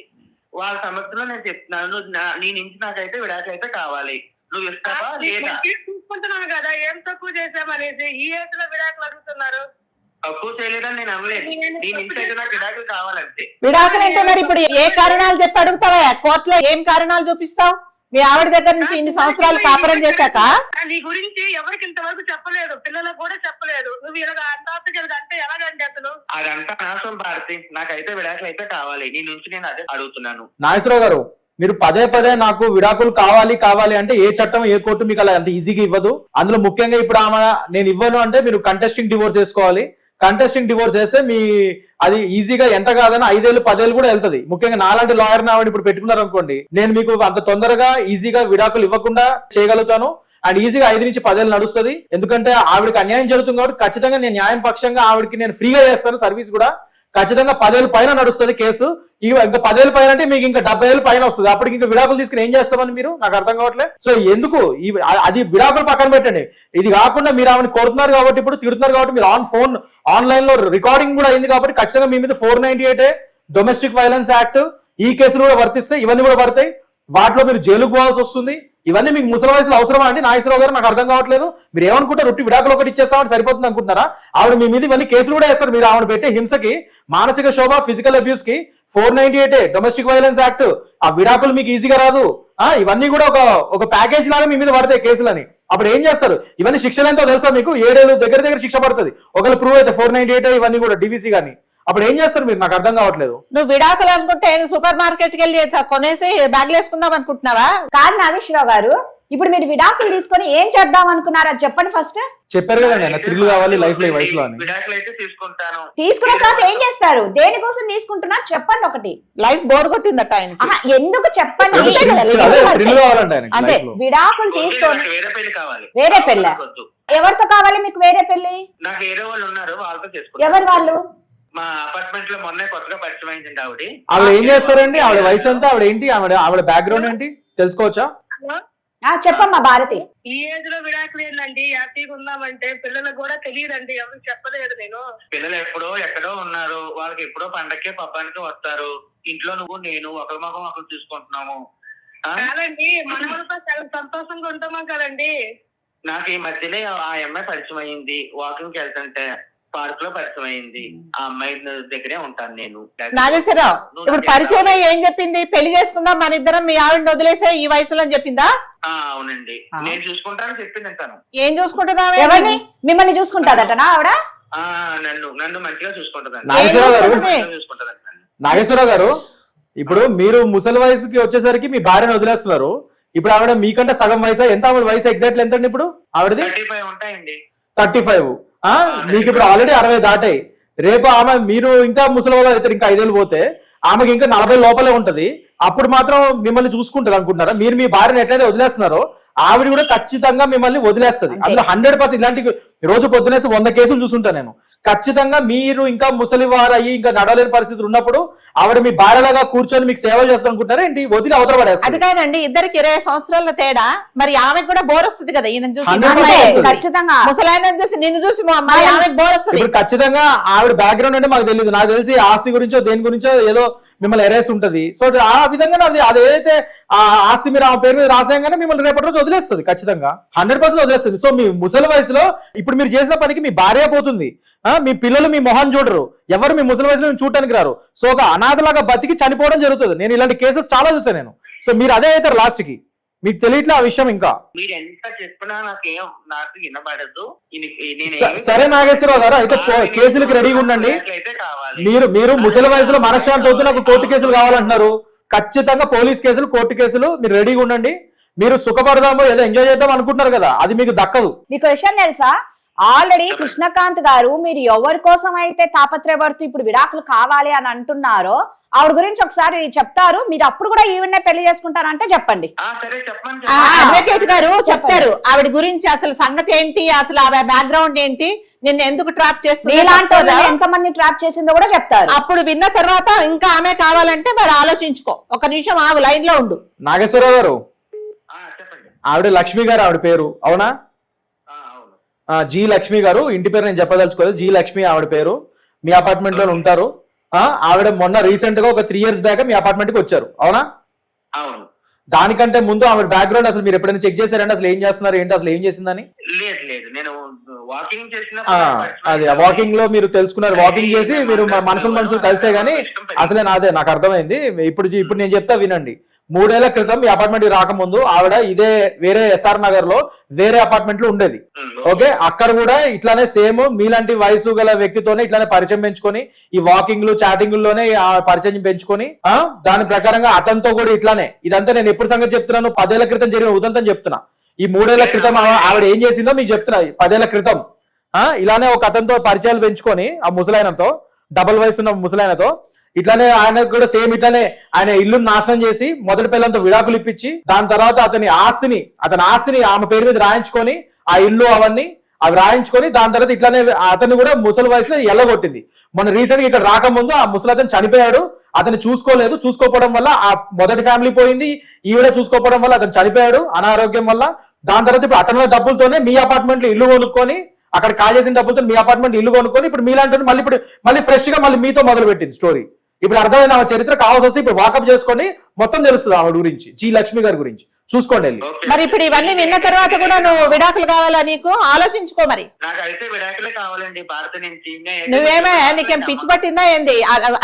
F: వాళ్ళ సమస్యలో నేను చెప్తున్నాను. నీ నుంచి నాకైతే విడాకులు అయితే కావాలి. నువ్వు ఇస్తావా లేదా?
B: చూసుకుంటున్నాను కదా, ఏం తక్కువ చేసామనేసి ఈ ఏజ్ లో విడాకులు అడుగుతున్నారు.
F: తక్కువ చేయలేదని నేను అనలేదు. నీ నుంచి అయితే నాకు విడాకులు కావాలంటే.
E: విడాకులు అంటే మరి ఇప్పుడు ఏ కారణాలు చెప్పి అడుగుతావా? కోర్టులో ఏం కారణాలు చూపిస్తావు? మీ ఆవిడ దగ్గర నుంచి ఇన్ని సంవత్సరాలు కాపురం చేశాక
B: నీ గురించి ఎవరికి ఇంతవరకు చెప్పలేదు, పిల్లలకు కూడా చెప్పలేదు. నువ్వు ఇలాగ అంటే ఎలాగండి అసలు?
F: అదంతా నాశనం భారతి. నాకైతే విడాకులు అయితే కావాలి. నీ నుంచి నేను అదే అడుగుతున్నాను.
C: నాగేశ్వరరావు గారు, మీరు పదే పదే నాకు విడాకులు కావాలి అంటే ఏ చట్టం ఏ కోర్టు మీకు అలా అంత ఈజీగా ఇవ్వదు. అందులో ముఖ్యంగా ఇప్పుడు ఆమె నేను ఇవ్వను అంటే మీరు కంటెస్టింగ్ డివోర్స్ వేసుకోవాలి. కంటెస్టింగ్ డివోర్స్ వేస్తే మీ అది ఈజీగా ఎంత కాదని 5 ఏళ్ళు 10 ఏళ్ళు కూడా వెళ్తుంది. ముఖ్యంగా నాలాంటి లాయర్ నావని ఇప్పుడు పెట్టుకున్నారు అనుకోండి, నేను మీకు అంత తొందరగా ఈజీగా విడాకులు ఇవ్వకుండా చేయగలుగుతాను. అండ్ ఈజీగా 5 నుంచి 10 ఏళ్ళు నడుస్తుంది. ఎందుకంటే ఆవిడకి అన్యాయం జరుగుతుంది కాబట్టి ఖచ్చితంగా నేను న్యాయం పక్షంగా ఆవిడకి నేను ఫ్రీగా చేస్తాను. సర్వీస్ కూడా ఖచ్చితంగా 10 ఏళ్ళు పైన నడుస్తుంది కేసు. ఇంకా 10 ఏళ్ళు పైన అంటే మీకు ఇంకా 70 ఏళ్ళు పైన వస్తుంది. అప్పటికి ఇంకా విడాకులు తీసుకుని ఏం చేస్తామని మీరు నాకు అర్థం కావట్లేదు. సో ఎందుకు అది విడాకులు పక్కన పెట్టండి. ఇది కాకుండా మీరు ఆమెను కొడుతున్నారు కాబట్టి, ఇప్పుడు తిడుతున్నారు కాబట్టి, మీరు ఆన్లైన్ లో రికార్డింగ్ కూడా అయింది కాబట్టి ఖచ్చితంగా మీ మీద 498 డొమెస్టిక్ వైలెన్స్ యాక్ట్ ఈ కేసులు కూడా వర్తిస్తాయి. ఇవన్నీ కూడా పడతాయి. వాటిలో మీరు జైలుకు పోవాల్సి వస్తుంది. ఇవన్నీ మీకు ముసలి వయసులో అవసరమా అండి? నాగేశ్వరరావు గారు నాకు అర్థం కావట్లేదు. మీరు ఏమనుకుంటారు? రొట్టి విడాకులు ఒకటి ఇచ్చేస్తామని సరిపోతుంది అనుకుంటున్నారా? ఆవిడ మీ మీద ఇవన్నీ కేసులు కూడా వేస్తారు. మీరు ఆవిడ పెట్టే హింసకి, మానసిక శోభ, ఫిజికల్ అబ్యూస్ కి 498 డొమెస్టిక్ వైలెన్స్ యాక్ట్. ఆ విడాకులు మీకు ఈజీగా రాదు. ఇవన్నీ కూడా ఒక ప్యాకేజ్ లాగా మీ మీద పడతాయి కేసులని. అప్పుడు ఏం చేస్తారు? ఇవన్నీ శిక్షలు ఎంతో తెలుసా మీకు? 7 ఏళ్ళు దగ్గర శిక్ష పడుతుంది ఒకవేళ ప్రూవ్ అయితే 498 ఇవన్నీ కూడా డివిసి కానీ. అప్పుడు ఏం చేస్తారు మీరు? నాకు అర్థం కావట్లేదు.
E: నువ్వు విడాకులు అనుకుంటే సూపర్ మార్కెట్ కి వెళ్ళి కొనేసి బ్యాగ్లు వేసుకుందాం అనుకుంటున్నావా?
D: కాదు నాగేశ్వరరావు గారు, ఇప్పుడు మీరు విడాకులు తీసుకొని ఏం చేద్దాం అనుకున్నారా చెప్పండి ఫస్ట్.
C: చెప్పారు కదా నేను థ్రిల్ కావాలి లైఫ్ లో ఈ వయసులో అని.
F: విడాకులు అయితే తీసుకుంటాను.
D: తీసుకున్న తర్వాత ఏం చేస్తారు? దేనికోసం తీసుకుంటున్నారు చెప్పండి ఒకటి.
E: లైఫ్ బోర్ కొట్టిందట ఆయనకి.
D: ఎందుకు చెప్పండి.
C: థ్రిల్ కావాలంటే ఆయనకి
E: అదే
C: life లో.
D: విడాకులు తీసుకొని
F: వేరే పెళ్లి కావాలి.
D: వేరే పెళ్ళ? ఎవరితో కావాలి మీకు వేరే పెళ్లి?
F: నాకు వేరే వాళ్ళు ఉన్నారు, వాళ్ళతో చేసుకుంటాను.
D: ఎవరు వాళ్ళు?
F: మా అపార్ట్మెంట్ లో మొన్నే కొత్తగా పరిచయం అయింది ఆవిడ.
C: ఆవిడ ఏం చేస్తారండి? ఆవిడ వయసు ఎంత? ఆవిడ ఏంటి? ఆవిడ బ్యాక్గ్రౌండ్ ఏంటి తెలుసుకోవచ్చా?
D: చెప్పమ్మా భారతి.
B: ఈ ఏజ్ లో విడాకులు ఏంటండి? హ్యాపీగా ఉందామంటే పిల్లలకు కూడా తెలియదండి, ఎవరికి చెప్పలేదు నేను.
F: పిల్లలు ఎప్పుడో ఎక్కడో ఉన్నారు, వాళ్ళకి ఎప్పుడో పండక్కే పబ్బానికి వస్తారు. ఇంట్లో నువ్వు నేను ఒకరి ముఖం ఒకరు చూసుకుంటున్నాము.
B: కాదండి, మనవలతో చాలా సంతోషంగా ఉంటామా కదండి.
F: నాకు ఈ మధ్యనే ఆ అమ్మాయి పరిచయం అయింది. వాకింగ్ వెళ్తుంటే పార్క్ లో పరిచయం అయింది. ఆ అమ్మాయి దగ్గరే ఉంటాను నేను.
E: నాగేశ్వరరావు ఇప్పుడు పరిచయం అయ్యి ఏం చెప్పింది? పెళ్లి చేసుకుందాం మన ఇద్దరం, మీ ఆవిడ వదిలేసే ఈ వయసులో అని చెప్పిందా?
F: అవునండి, నేను చూసుకుంటానని చెప్పింది. తను
E: ఏం చూసుకుంటుందా?
D: ఎవరిని? మిమ్మల్ని చూసుకుంటాదటనా ఆవిడ?
F: నన్ను మంచిగా చూసుకుంటుందండి.
C: నాగేశ్వరరావు గారు, ఇప్పుడు మీరు ముసలి వయసుకి వచ్చేసరికి మీ భార్యను వదిలేస్తున్నారు. ఇప్పుడు ఆవిడ మీకంటే సగం వయసు. ఎంత ఆవిడ వయసు ఎగ్జాక్ట్లీ ఎంత అండి ఇప్పుడు ఆవిడది?
F: 35 ఉంటాయండి.
C: 35. మీకు ఇప్పుడు ఆల్రెడీ 60 దాటాయి. రేపు ఆమె మీరు ఇంకా ముసలి వాళ్ళు అయితే ఇంకా 5 ఏళ్ళు పోతే ఆమెకి ఇంకా 40 లోపలే ఉంటది. అప్పుడు మాత్రం మిమ్మల్ని చూసుకుంటది అనుకుంటున్నారా? మీరు మీ భార్యను ఎట్లయితే వదిలేస్తున్నారో ఆవిడ కూడా ఖచ్చితంగా మిమ్మల్ని వదిలేస్తుంది. అందులో 100% ఇలాంటి రోజు పొద్దునేసి 100 కేసులు చూసుంటా నేను. ఖచ్చితంగా మీరు ఇంకా ముసలి వారు అయ్యి ఇంకా నడవలేని పరిస్థితులు ఉన్నప్పుడు ఆవిడ మీ భార్యలాగా కూర్చొని మీకు సేవ చేస్తా అనుకుంటారా ఏంటి? వదిలి అవతల పడేస్తారు.
E: అది కాదండి, ఇద్దరికి 20 సంవత్సరాల తేడా. మరి ఆమెకు కూడా బోర్ వస్తుంది కదా ఈయన చూసి.
C: 100% వస్తుంది.
D: ఖచ్చితంగా
E: ముసలాయన చూసి నిన్ను చూసి మా అమ్మాయి ఆమెకు బోర్ వస్తుంది.
C: ఇప్పుడు ఖచ్చితంగా ఆవిడ బ్యాక్గ్రౌండ్ అంటే మాకు తెలియదు. నాకు తెలిసి ఆస్తి గురించో దేని గురించో ఏదో మిమ్మల్ని ఎరేసి ఉంటది. సో ఆ విధంగా అది ఏదైతే ఆ ఆస్తి మీరు ఆమె పేరు మీద రాసాయంగానే మిమ్మల్ని రేపటి రోజు వదిలేస్తుంది. ఖచ్చితంగా 100% వదిలేస్తుంది. సో మీ ముసలి వయసులో ఇప్పుడు మీరు చేసిన పనికి మీ భార్య పోతుంది, మీ పిల్లలు మీ మొహం చూడరు, ఎవరు మీ ముసలి వయసులో చూడటానికి రారు. సో ఒక అనాథలాగా బతికి చనిపోవడం జరుగుతుంది. నేను ఇలాంటి కేసెస్ చాలా చూసాను నేను. సో మీరు అదే అవుతారు లాస్ట్ కి. మీకు తెలియట్లే ఆ విషయం. ఇంకా
F: మీరు ఎంత చెప్పినా నాకు వినబడదు.
C: సరే నాగేశ్వరరావు గారు, అయితే కేసులకి రెడీగా ఉండండి. మీరు ముసలి వయసులో మనశ్శాంతి అవుతూ నాకు కోర్టు కేసులు కావాలంటున్నారు. ఖచ్చితంగా పోలీస్ కేసులు, కోర్టు కేసులు మీరు రెడీగా ఉండండి. మీరు సుఖపడదాము ఏదో ఎంజాయ్ చేద్దాం అనుకుంటున్నారు కదా, అది మీకు దక్కదు.
D: మీకు విషయం తెలుసా? ఆల్రెడీ కృష్ణకాంత్ గారు మీరు ఎవరి కోసం అయితే తాపత్రయపడుతూ ఇప్పుడు విడాకులు కావాలి అని అంటున్నారో ఆవిడ గురించి ఒకసారి చెప్తారు. మీరు అప్పుడు కూడా ఈవిడనే పెళ్లి చేసుకుంటారంటే చెప్పండి.
E: అడ్వకేట్ గారు చెప్తారు ఆవిడ గురించి, అసలు సంగతి ఏంటి, అసలు ఆమె బ్యాక్గ్రౌండ్ ఏంటి, నిన్ను ఎందుకు ట్రాప్ చేస్తుంది,
D: ఎంత మంది ట్రాప్ చేసిందో కూడా చెప్తారు.
E: అప్పుడు విన్న తర్వాత ఇంకా ఆమె కావాలంటే మరి ఆలోచించుకో. ఒక నిమిషం ఆగు, లైన్ లో ఉండు.
C: నాగేశ్వరరావు గారు, ఆవిడ లక్ష్మి గారు ఆవిడ పేరు, అవునా? జీ లక్ష్మి గారు. ఇంటి పేరు నేను చెప్పదలుచుకోలేదు. జీ లక్ష్మి ఆవిడ పేరు. మీ అపార్ట్మెంట్ లో ఉంటారు. ఆవిడ మొన్న రీసెంట్ గా ఒక 3 years బ్యాక్ మీ అపార్ట్మెంట్ కి వచ్చారు, అవునా?
F: అవును.
C: దానికంటే ముందు ఆవిడ బ్యాక్గ్రౌండ్ అసలు మీరు ఎప్పుడైనా చెక్ చేశారంటే అసలు ఏం చేస్తున్నారు ఏంటి, అసలు ఏం చేసిందని?
F: లేదు, నేను వాకింగ్ చేసిన
C: అది వాకింగ్ లో మీరు తెలుసుకున్నారు. వాకింగ్ చేసి మీరు మనుషులు కలిసే గానీ అసలే నాదే నాకు అర్థమైంది. ఇప్పుడు నేను చెప్తా వినండి. 3 ఏళ్ల క్రితం ఈ అపార్ట్మెంట్ రాకముందు ఆవిడ ఇదే వేరే ఎస్ఆర్ నగర్ లో వేరే అపార్ట్మెంట్ లో ఉండేది. ఓకే, అక్కడ కూడా ఇట్లానే సేమ్ మీలాంటి వయసు గల వ్యక్తితోనే ఇట్లానే పరిచయం పెంచుకొని ఈ వాకింగ్లు చాటింగ్లోనే ఆ పరిచయం పెంచుకొని దాని ప్రకారంగా అతనితో కూడా ఇట్లానే ఇదంతా నేను ఎప్పుడు సంగతి చెప్తున్నాను, 10 ఏళ్ల క్రితం జరిగిన ఉదంతం చెప్తున్నా. ఈ 3 ఏళ్ల క్రితం ఆవిడ ఏం చేసిందో మీకు చెప్తున్నా. 10 ఏళ్ల క్రితం ఇలానే ఒక అతనితో పరిచయాలు పెంచుకొని ఆ ముసలాయనతో, డబుల్ వయసు ఉన్న ముసలాయనతో ఇట్లానే ఆయనకు కూడా సేమ్ ఇట్లానే ఆయన ఇల్లు నాశనం చేసి మొదటి పిల్లలతో విడాకులు ఇప్పించి దాని తర్వాత అతని ఆస్తిని ఆమె పేరు మీద రాయించుకొని ఆ ఇల్లు అవన్నీ అవి రాయించుకొని దాని తర్వాత ఇట్లానే అతన్ని కూడా ముసలి వయసులో ఎల్లగొట్టింది. మొన్న రీసెంట్ గా ఇక్కడ రాకముందు ఆ ముసలి అతను చనిపోయాడు, అతను చూసుకోకపోవడం వల్ల ఆ మొదటి ఫ్యామిలీ పోయింది, ఈవిడ చూసుకోకపోవడం వల్ల అతను చనిపోయాడు అనారోగ్యం వల్ల. దాని తర్వాత ఇప్పుడు అతని డబ్బులతోనే మీ అపార్ట్మెంట్ లో ఇల్లు కొనుక్కొని అక్కడ కాజేసిన డబ్బులతో మీ అపార్ట్మెంట్ ఇల్లు కొనుక్కొని ఇప్పుడు మీలాంటి మళ్ళీ ఫ్రెష్ గా మళ్ళీ మీతో మొదలు పెట్టింది స్టోరీ. ఇప్పుడు అర్థమైంది ఆమె చరిత్ర. కావాల్సి వస్తే ఇప్పుడు వాకప్ చేసుకొని మొత్తం తెలుస్తుంది ఆవిడ గురించి, జి లక్ష్మి గారి గురించి. చూసుకోండి వెళ్ళి.
E: మరి ఇప్పుడు ఇవన్నీ విన్న తర్వాత కూడా నువ్వు విడాకులు కావాలా? నీకు ఆలోచించుకో. మరి
F: నాకైతే విడాకులే కావాలండి భారత నుంచి.
E: నువ్వేమే నీకేం పిచ్చి పట్టిందా ఏంది?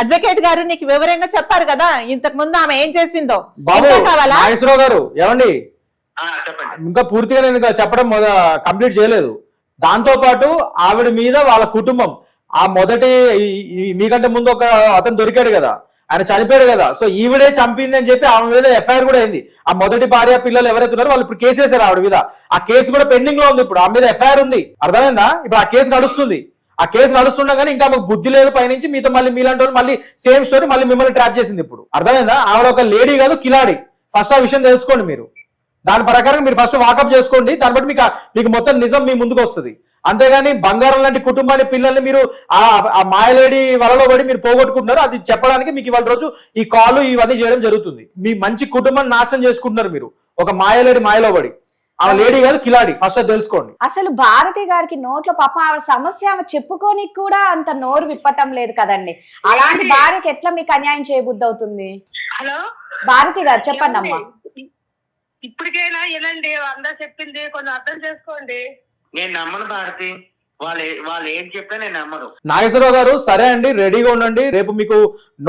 E: అడ్వకేట్ గారు నీకు వివరంగా చెప్పారు కదా ఇంతకు ముందు ఆమె ఏం చేసిందో.
C: బాబు
E: కావాలా?
C: నాగేశ్వరరావు గారు ఏమండి,
F: చెప్పండి.
C: ఇంకా పూర్తిగా నేను చెప్పడం కంప్లీట్ చేయలేదు. దాంతో పాటు ఆవిడ మీద వాళ్ళ కుటుంబం ఆ మొదటి మీకంటే ముందు ఒక అతను దొరికాడు కదా, ఆయన చనిపోయాడు కదా, సో ఈవిడే చంపింది అని చెప్పి ఆమె మీద ఎఫ్ఐఆర్ కూడా అయింది. ఆ మొదటి భార్య పిల్లలు ఎవరైతే ఉన్నారో వాళ్ళు ఇప్పుడు కేసు వేశారు ఆవిడ మీద. ఆ కేసు కూడా పెండింగ్ లో ఉంది. ఇప్పుడు ఆమె మీద ఎఫ్ఐఆర్ ఉంది, అర్థమైందా? ఇప్పుడు ఆ కేసు నడుస్తుంది. ఆ కేసు నడుస్తుండగానే ఇంకా మాకు బుద్ధి లేదు పైనుంచి మీతో మళ్ళీ మీలాంటి వాళ్ళు మళ్ళీ సేమ్ స్టోరీ మళ్ళీ మిమ్మల్ని ట్రాప్ చేసింది. ఇప్పుడు అర్థమైందా? ఆవిడ ఒక లేడీ కాదు, కిలాడి. ఫస్ట్ ఆ విషయం తెలుసుకోండి మీరు. దాని ప్రకారం మీరు ఫస్ట్ వాకప్ చేసుకోండి. దాన్ని బట్టి మీకు మొత్తం నిజం మీ ముందుకు వస్తుంది. అంతేగాని బంగారం లాంటి కుటుంబాన్ని పిల్లల్ని మీరు ఆ మాయలేడి వలలో పడి మీరు పోగొట్టుకుంటున్నారు. అది చెప్పడానికి మీకు ఇవాళ రోజు ఈ కాలు ఇవన్నీ చేయడం జరుగుతుంది. మీ మంచి కుటుంబాన్ని నాశనం చేసుకుంటున్నారు మీరు ఒక మాయలేడి మాయలో పడి. ఆ లేడీ కాదు, కిలాడి. ఫస్ట్ అది తెలుసుకోండి.
D: అసలు భారతి గారికి నోట్లో పాపం ఆవిడ సమస్య ఆమె చెప్పుకొని కూడా అంత నోరు విప్పటం లేదు కదండి. అలాంటి భార్యకి ఎట్లా మీకు అన్యాయం చేయబుద్ధి అవుతుంది?
B: హలో
D: భారతి గారు చెప్పండి అమ్మా.
B: ఇప్పటికైనా ఏనండి అందరూ చెప్పింది కొంచెం అర్థం చేసుకోండి.
F: నేను నమ్మను భారతి, వాళ్ళు ఏం చెప్పినా నేను నమ్మను.
C: నాగేశ్వరరావు గారు సరే అండి, రెడీగా ఉండండి. రేపు మీకు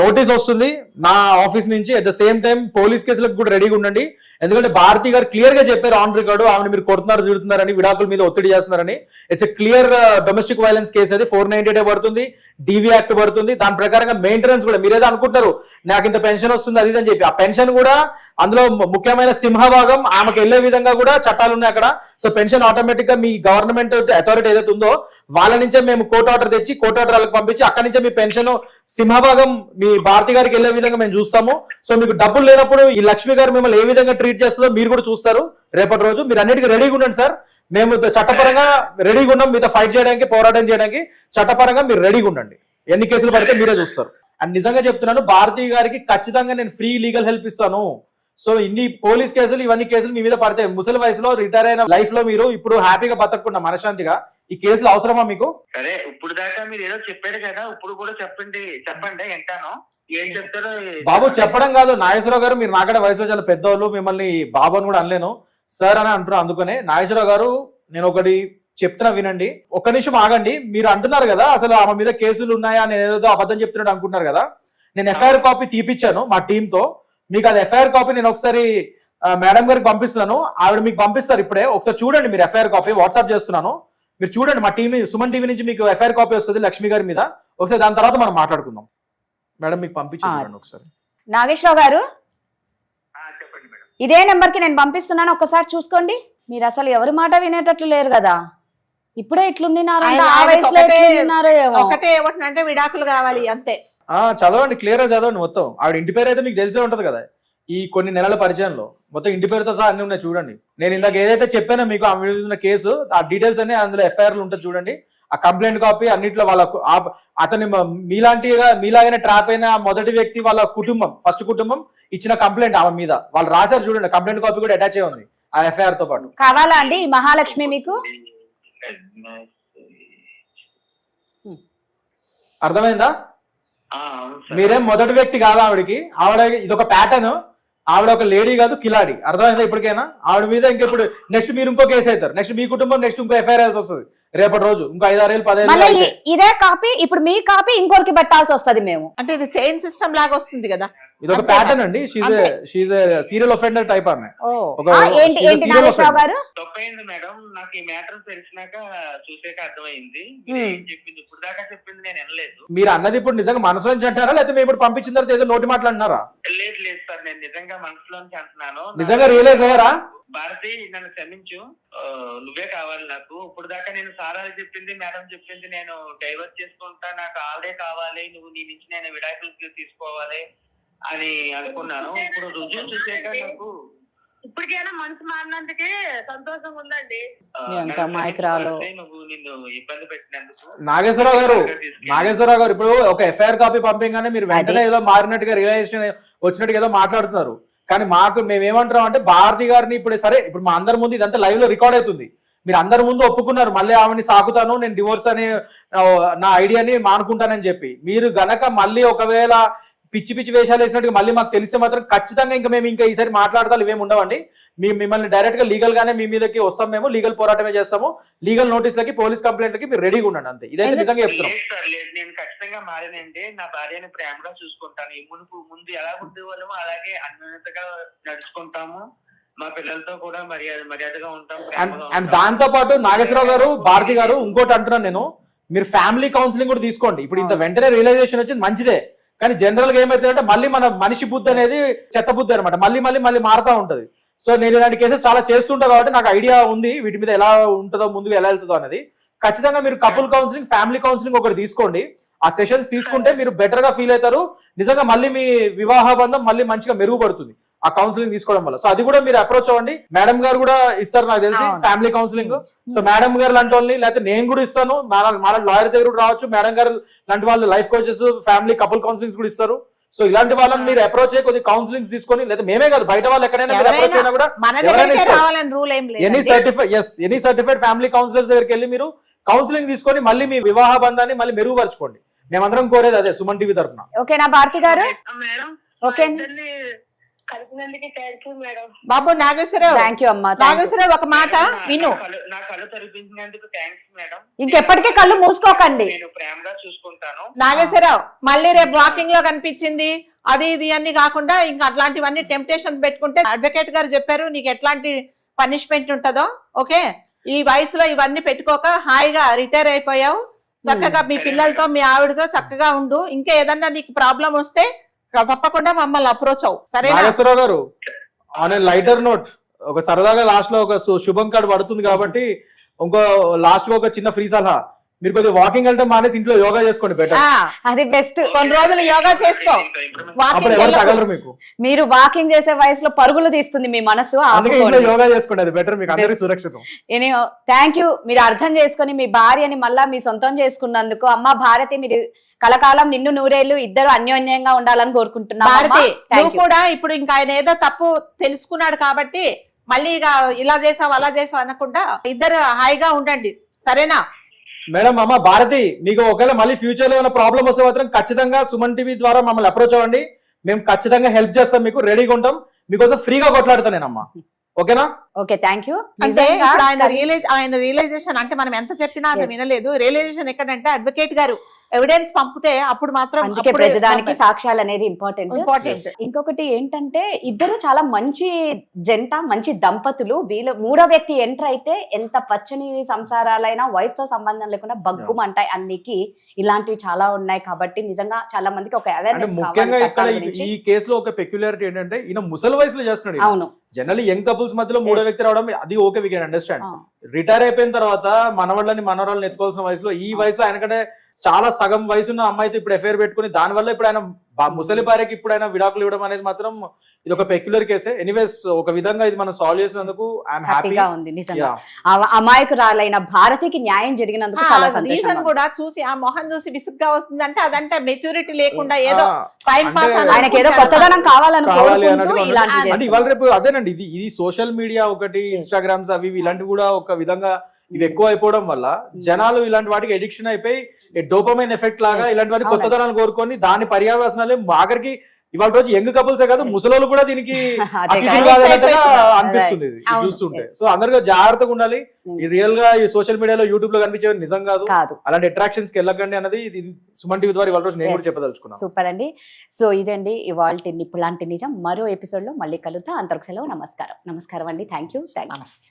C: నోటీస్ వస్తుంది నా ఆఫీస్ నుంచి. At the same time police కేసులకు కూడా రెడీగా ఉండండి. ఎందుకంటే భారతి గారు క్లియర్ గా చెప్పారు ఆన్ రికార్డు, ఆమెను మీరు కొడుతున్నారు, తిడుతున్నారని, విడాకుల మీద ఒత్తిడి చేస్తున్నారని. It's a clear domestic violence case. అది 498 పడుతుంది, డివి యాక్ట్ పడుతుంది. దాని ప్రకారంగా మెయింటెనెన్స్ కూడా మీరేదో అనుకుంటారు నాకు ఇంత పెన్షన్ వస్తుంది అది అని చెప్పి, ఆ పెన్షన్ కూడా అందులో ముఖ్యమైన సింహభాగం ఆమెకు వెళ్లే విధంగా కూడా చట్టాలు ఉన్నాయి అక్కడ. సో పెన్షన్ ఆటోమేటిక్ గా మీ గవర్నమెంట్ అథారిటీ ఏదైతే ఉందో వాళ్ళ నుంచే మేము కోర్టు ఆర్డర్ తెచ్చి కోర్టు ఆర్డర్ వాళ్ళకి పంపించి అక్కడి నుంచే మీ పెన్షన్ సింహభాగం మీ భారతి గారికి వెళ్లే విధంగా మేము చూస్తాము. సో మీకు డబ్బులు లేనప్పుడు ఈ లక్ష్మి గారు మిమ్మల్ని ఏ విధంగా ట్రీట్ చేస్తుందో మీరు కూడా చూస్తారు రేపటి రోజు. మీరు అన్నిటికీ రెడీగా ఉండండి సార్. మేము చట్టపరంగా రెడీగా ఉన్నాం మీతో ఫైట్ చేయడానికి, పోరాటం చేయడానికి. చట్టపరంగా మీరు రెడీగా ఉండండి. ఎన్ని కేసులు పడితే మీరే చూస్తారు. అండ్ నిజంగా చెప్తున్నాను, భారతి గారికి ఖచ్చితంగా నేను ఫ్రీ లీగల్ హెల్ప్ ఇస్తాను. సో ఇన్ని పోలీస్ కేసులు ఇవన్నీ కేసులు మీ మీద పడతాయి. ముసలి వయసులో రిటైర్ అయిన లైఫ్ లో మీరు ఇప్పుడు హ్యాపీగా బతకకుండా మనశ్శాంతిగా ఈ కేసులు అవసరమా మీకు?
F: సరే, ఇప్పుడు దాకా మీరు ఏదో చెప్పారు కదా, ఇప్పుడు కూడా చెప్పండి వింటాను. ఏం చెప్తారో
C: బాబు. చెప్పడం కాదు నాగేశ్వరరావు గారు, మీరు నాకంటే వయసులో చాలా పెద్దవాళ్ళు, మిమ్మల్ని బాబు అని కూడా అనలేను, సార్ అని అంటున్నా. అందుకనే నాగేశ్వరరావు గారు నేను ఒకటి చెప్తున్నా వినండి. ఒక్క నిమిషం ఆగండి. మీరు అంటున్నారు కదా అసలు ఆమె మీద కేసులు ఉన్నాయా, నేను ఏదో అబద్ధం చెప్తున్నాడు అనుకుంటున్నారు కదా. నేను ఎఫ్ఐఆర్ కాపీ తీపిచ్చాను మా టీంతో. మీకు అది ఎఫ్ఐఆర్ కాపీ నేను ఒకసారి మేడం గారికి పంపిస్తున్నాను, ఆవిడ మీకు పంపిస్తారు ఇప్పుడే. ఒకసారి చూడండి మీరు ఎఫ్ఐఆర్ కాపీ వాట్సాప్ చేస్తున్నాను, మీరు చూడండి. మా టీవీ సుమన్ టీవీ నుంచి మీకు ఎఫ్ఐఆర్ కాపీ వస్తుంది లక్ష్మి గారి మీద. ఒకసారి దాని తర్వాత మనం మాట్లాడుకుందాం. మేడం మీకు పంపించండి ఒకసారి.
D: నాగేశ్వరరావు గారు
F: చెప్పండి మేడం.
D: ఇదే నెంబర్ కి నేను పంపిస్తున్నాను, ఒక్కసారి చూసుకోండి. మీరు అసలు ఎవరి మాట వినేటట్లు లేరు కదా. ఇప్పుడే ఇట్లున్నారు, ఆ వయసులో ఎట్లున్నారో ఏమో.
E: ఒకటే ఏమంటున్నంటే విడాకులు కావాలి అంతే.
C: చదవండి, క్లియర్ గా చదవండి మొత్తం. ఆవిడ ఇంటి పేరు అయితే మీకు తెలిసే ఉంటది కదా. ఈ కొన్ని నెలల పరిచయంలో మొత్తం ఇంటి పేరుతో సహా అన్ని ఉన్నాయి చూడండి. నేను ఇందాక ఏదైతే చెప్పానో మీకు ఆ మీద కేసు ఆ డీటెయిల్స్ అన్ని అందులో ఎఫ్ఐఆర్ ఉంటుంది చూడండి. ఆ కంప్లైంట్ కాపీ అన్నింటిలో వాళ్ళకు అతని మీలాగానే ట్రాప్ అయిన మొదటి వ్యక్తి వాళ్ళ కుటుంబం, ఫస్ట్ కుటుంబం ఇచ్చిన కంప్లైంట్ ఆమె మీద వాళ్ళు రాశారు చూడండి. కంప్లైంట్ కాపీ కూడా అటాచ్ అయి ఉంది ఆ ఎఫ్ఐఆర్ తో పాటు.
D: కావాలా అండి ఈ మహాలక్ష్మి మీకు?
C: అర్థమైందా? మీరేం మొదటి వ్యక్తి కాదు ఆవిడకి. ఆవిడ ఇదొక ప్యాటర్న్. ఆవిడ ఒక లేడీ కాదు, కిలాడి. అర్థమైందా ఇప్పటికైనా? ఆవిడ మీద ఇంకెప్పుడు నెక్స్ట్ మీరు ఇంకో కేసు అవుతారు, నెక్స్ట్ మీ కుటుంబం నెక్స్ట్ ఇంకో ఎఫ్ఐఆర్ వస్తుంది రేపటి రోజు. ఇంకో 5-6 ఏళ్ళు 10 ఏళ్ళు
D: ఇదే కాపీ ఇప్పుడు మీ కాపీ ఇంకొకరికి పెట్టాల్సి వస్తుంది మేము.
E: అంటే ఇది చైన్ సిస్టమ్ లాగా వస్తుంది కదా.
C: ఇది ఒక
E: అంతే
C: ప్యాటర్న్
E: మరి.
C: అండి.
E: అంతే.
C: షీజ్ సీరియల్ ఒఫెండర్ టైప్ ఆమె.
E: ఓ
C: ఒక
D: ఏంటి
C: she's a
D: ఏంటి
C: serial
D: నాగేశ్వరరావు
C: offender.
D: గారు?
F: తప్పైంది మేడం. నాకు ఈ మ్యాటర్ తెలిసినాక చూసాక అర్థమైంది. మీరు ఏం చెప్పింది ఇప్పుడు దాకా చెప్పింది నేను వినలేదు.
C: మీరు అన్నది ఇప్పుడు నిజంగా మనసులో నుంచి అంటారా, లేకపోతే మేము ఇప్పుడు పంపించిన తర్వాత ఏదో నోటి మాట్లాడినారా?
F: లేదు లేదు సార్, నేను నిజంగా మనసులోంచి అంటున్నాను.
C: నిజంగా రియలైజ్ అయ్యారా?
F: భారతి నన్ను క్షమించు, నువ్వే కావాలి నాకు. ఇప్పుడు దాకా నేను సారా చెప్పింది, మేడం చెప్పింది, నేను డైవర్ట్ చేసుకుంటా, నాకు ఆవిడే కావాలి, నువ్వు నీ నుంచి నేను విడాకులు తీసుకోవాలి అని అనుకున్నాను. ఇప్పుడు రుజువు చూసాక నాకు
B: ఇప్పటికైనా మనసు మారినందుకే సంతోషంగా ఉందండి.
D: ఎంత అమాయకురాలు.
F: నువ్వు నిన్ను ఇబ్బంది పెట్టినందుకు.
C: నాగేశ్వరరావు గారు ఇప్పుడు ఒక ఎఫ్ఐఆర్ కాపీ పంపించగానే మీరు వెంటనే ఏదో మారినట్టుగా రియలైజేషన్ వచ్చినట్టుగా ఏదో మాట్లాడుతున్నారు. కానీ మేము ఏమంటున్నాం అంటే భారతి గారిని ఇప్పుడు సరే, ఇప్పుడు మా అందరి ముందు ఇదంతా లైవ్ లో రికార్డ్ అవుతుంది. మీరు అందరి ముందు ఒప్పుకున్నారు మళ్ళీ ఆమెని సాకుతాను, నేను డివోర్స్ అనే నా ఐడియాని మానుకుంటానని చెప్పి. మీరు గనక మళ్ళీ ఒకవేళ పిచ్చి పిచ్చి వేషాలు వేసినట్టుగా మళ్ళీ మాకు తెలిస్తే మాత్రం ఖచ్చితంగా ఇంకా మేము ఇంకా ఈసారి మాట్లాడతాం ఇవేమి ఉండవండి. మిమ్మల్ని డైరెక్ట్ గా లీగల్ గానే మీ మీదకి వస్తాం, మేము లీగల్ పోరాటమే చేస్తాము. లీగల్ నోటీసులకి పోలీస్ కంప్లైంట్లకి మీరు రెడీగా ఉండండి అంతే. ఇదైతే నిజంగా చెప్తున్నాం.
F: లేదు సార్, లేదు, నేను ఖచ్చితంగా మారినండి. నా భార్యని ప్రేమగా చూసుకుంటాను. ఈ ముందు ఎలా ఉండేవాళ్ళమో అలాగే అన్యోన్యతగా నడుచుకుంటాము. మా పిల్లలతో కూడా మర్యాదగా ఉంటాం, ప్రేమగా
C: అండ్
F: ఉంటాం.
C: దాంతో పాటు నాగేశ్వరరావు గారు, భారతి గారు, ఇంకోటి అంటున్నాను నేను, మీరు ఫ్యామిలీ కౌన్సిలింగ్ కూడా తీసుకోండి. ఇప్పుడు ఇంత వెంటనే రియలైజేషన్ వచ్చింది మంచిదే, కానీ జనరల్ గా ఏమైతుందంటే మళ్ళీ మన మనిషి బుద్ధి అనేది చెత్త బుద్ధి అనమాట, మళ్ళీ మారుతా ఉంటది. సో నేను ఇలాంటి కేసెస్ చాలా చేస్తుంటా కాబట్టి నాకు ఐడియా ఉంది వీటి మీద ఎలా ఉంటుందో, ముందుకు ఎలా వెళ్తుందో అనేది. ఖచ్చితంగా మీరు కపుల్ కౌన్సిలింగ్, ఫ్యామిలీ కౌన్సిలింగ్ ఒకటి తీసుకోండి. ఆ సెషన్స్ తీసుకుంటే మీరు బెటర్ గా ఫీల్ అవుతారు. నిజంగా మళ్ళీ మీ వివాహ బంధం మళ్ళీ మంచిగా మెరుగుపడుతుంది ఆ కౌన్సిలింగ్ తీసుకోవడం వల్ల. సో అది కూడా మీరు అప్రోచ్ అవ్వండి. మేడం గారు కూడా ఇస్తారు నాకు తెలిసి ఫ్యామిలీ కౌన్సిలింగ్. సో మేడం గారు లాంటి వాళ్ళని, లేకపోతే నేను కూడా ఇస్తాను, మన లాయర్ దగ్గర కూడా రావచ్చు. మేడం గారు లాంటి వాళ్ళు life coaches, family couple counsellings కూడా ఇస్తారు. సో ఇలాంటి వాళ్ళని మీరు అప్రోచ్ అయ్యి కొద్ది కౌన్సిలింగ్స్ తీసుకొని, లేదా మేమే కాదు బయట వాళ్ళు ఎక్కడైనా అప్రోచ్ అయినా కూడా
E: మన దగ్గరికే రావాలని రూల్ ఏం లేదు.
C: ఎనీ సర్టిఫైడ్ ఫ్యామిలీ కౌన్సిలర్స్ దగ్గరికి వెళ్ళి మీరు కౌన్సిలింగ్ తీసుకొని మళ్ళీ మీ వివాహ బంధాన్ని మళ్ళీ మెరుగుపరచుకోండి. మేమందరం కోరేది అదే సుమన్ టీవీ తరఫున.
D: ఓకేనా భారతి గారు?
B: మేడం
D: ఓకే
B: కలిపినందుకు థ్యాంక్ యూ మేడం.
E: బాబు నాగేశ్వరరావు,
D: థ్యాంక్ యూ అమ్మా.
E: నాగేశ్వరరావు ఒక మాట విను.
F: నా కళ్ళు తెరిపించినందుకు థ్యాంక్స్ మేడం.
D: ఇంకెప్పటికీ కళ్ళు మూసుకోకండి.
F: నేను ప్రేమగా చూసుకుంటాను.
E: నాగేశ్వరరావు, మళ్ళీ రేపు వాకింగ్ లో కనిపించింది అది ఇది అన్ని కాకుండా ఇంకా అట్లాంటివన్నీ టెంప్టేషన్ పెట్టుకుంటే అడ్వకేట్ గారు చెప్పారు నీకు ఎట్లాంటి పనిష్మెంట్ ఉంటుందో. ఓకే, ఈ వయసులో ఇవన్నీ పెట్టుకోక హాయిగా రిటైర్ అయిపోయావు. చక్కగా మీ పిల్లలతో మీ ఆవిడతో చక్కగా ఉండు. ఇంకా ఏదన్నా నీకు ప్రాబ్లం వస్తే తప్పకుండా మమ్మల్ని అప్రోచ్ అవ్వు, సరేనా?
C: నాగేశ్వరరావు గారు, ఆన్ లైటర్ నోట్, ఒక సరదాగా లాస్ట్ లో ఒక శుభం కార్డు పడుతుంది కాబట్టి ఇంకో లాస్ట్ ఒక చిన్న ఫ్రీ సలహా, మీరు కొద్దిగా వాకింగ్ అంటే మానేసి ఇంట్లో యోగా చేసుకోండి బెటర్.
D: అది బెస్ట్.
E: కొన్ని రోజులు యోగా చేసుకో.
C: అప్పుడు ఎవరు తగలరు మీకు.
D: మీరు వాకింగ్ చేసే వయసులో పరుగులు తీస్తుంది మీ మనసు.
C: అందుకే ఇంట్లో యోగా చేసుకోండి, అది బెటర్, మీకు అందరికీ సురక్షితం.
D: Thank you. మీరు అర్థం చేసుకుని మీ భార్యని మళ్ళా మీ సొంతం చేసుకున్నందుకు. అమ్మ భారతి, మీరు కలకాలం నిన్ను నూరేళ్లు ఇద్దరు అన్యోన్యంగా ఉండాలని కోరుకుంటున్నాను.
E: భారతి, నువ్వు కూడా ఇప్పుడు ఇంకా ఆయన ఏదో తప్పు తెలుసుకున్నాడు కాబట్టి మళ్ళీ ఇక ఇలా చేసావు అలా చేసావు అనకుండా ఇద్దరు హాయిగా ఉండండి, సరేనా?
C: మేడం, అమ్మ భారతి, మీకు ఒకవేళ మళ్ళీ ఫ్యూచర్ లో ఏమైనా ప్రాబ్లం వస్తే మాత్రం ఖచ్చితంగా సుమన్ టీవీ ద్వారా మమ్మల్ని అప్రోచ్ అవ్వండి. మేము ఖచ్చితంగా హెల్ప్ చేస్తాం, మీకు రెడీగా ఉంటాం, మీకోసం ఫ్రీగా కొట్లాడతాను నేనమ్మా. ఓకేనా?
D: Okay, thank you.
E: అంటే ఆయన రియలైజేషన్ అంటే మనం ఎంత చెప్పినా అది వినలేదు. రియలైజేషన్ ఎక్కడంటే అడ్వకేట్ గారు ఎవిడెన్స్ పంపితే అప్పుడు మాత్రం
D: అందుకే ప్రతిదానికి సాక్ష్యాలు అనేది ఇంపార్టెంట్. ఇంకొకటి ఏంటంటే ఇద్దరు చాలా మంచి జంట, మంచి దంపతులు. వీళ్ళు మూడో వ్యక్తి ఎంటర్ అయితే ఎంత పచ్చని సంసారాలైనా వయసుతో సంబంధం లేకుండా బగ్గుమంటాయి. అన్నికి ఇలాంటివి చాలా ఉన్నాయి కాబట్టి నిజంగా చాలా మందికి ఒక అవేర్నెస్
C: ముఖ్యంగా ఇక్కడ ఈ కేసులో ఒక పెక్యులారిటీ ఏంటంటే ఈయన ముసలి వయసులో చేస్తున్నాడు.
D: అవును,
C: జనరల్లీ యంగ్ కపుల్స్ మధ్యలో మూడో వ్యక్తి రావడం అది okay, we can understand. Retire అయిపోయిన తర్వాత మనవాళ్ళని మనవరాలను ఎత్తుకోవాల్సిన వయసులో, ఈ వయసులో ఆయనకంటే చాలా సగం వయసున్న అమ్మాయితో ఇప్పుడు ఎఫ్ఐఆర్ పెట్టుకుని దాని వల్ల ఇప్పుడు ఆయన ముసలి భార్యకి ఇప్పుడు ఆయన విడాకులు ఇవ్వడం అనేది మాత్రం ఇది ఒక పెక్యులర్ కేసే. ఎనీవేస్, ఒక విధంగా ఇది మనం సాల్వ్ చేసినందుకు ఐఎమ్ హ్యాపీగా ఉంది. నిజంగా అమాయకురాలైన భారతికి న్యాయం జరిగినందుకు చాలా సంతోషం.
E: కూడా చూసి ఆ మొహం చూసి విసుగ్గా వస్తుంది అంటే అదంటే మెచ్యూరిటీ లేకుండా ఏదో టైం పాస్,
D: ఆయనకి ఏదో కొత్తదనం కావాలనుకుంటూ ఇలాంటి.
C: అంటే ఇవాళ రేపు అదేనండి, ఇది సోషల్ మీడియా ఒకటి, ఇన్స్టాగ్రామ్స్ అవి ఇలాంటివి కూడా ఒక విధంగా ఇవి ఎక్కువ అయిపోవడం వల్ల జనాలు ఇలాంటి వాటికి ఎడిక్షన్ అయిపోయి డోపమైన్ ఎఫెక్ట్ లాగా ఇలాంటివన్నీ కొత్తదనాలు కోరుకొని దాని పర్యావసనాలు ఆఖరికి ఇవాళ రోజు యంగ్ కపుల్సే కాదు ముసలోళ్ళు కూడా దీనికి
D: అదే
C: అతిథులు
D: కదా.
C: కాదన్నట్టుగా అనిపిస్తుంది ఇది
E: అవును.
C: చూస్తుంటే. సో అందరికీ జాగ్రత్తగా ఉండాలి. ఈ రియల్ గా ఈ సోషల్ మీడియాలో యూట్యూబ్ లో కనిపించేది నిజం కాదు. అలాంటి అట్రాక్షన్స్ కి వెళ్ళకండి అన్నది ఇది సుమన్ టీవీ ద్వారా ఇవాళ రోజు నేను కూడా చెప్పదలుచుకున్నాను.
D: సూపర్ అండి. సో ఇదండి ఇవాల్టి నిప్పులాంటి నిజం. మరో ఎపిసోడ్ లో మళ్ళీ కలుద్దాం. అంతవరకు సెలవు. నమస్కారం అండి. Thank you.
E: నమస్తే.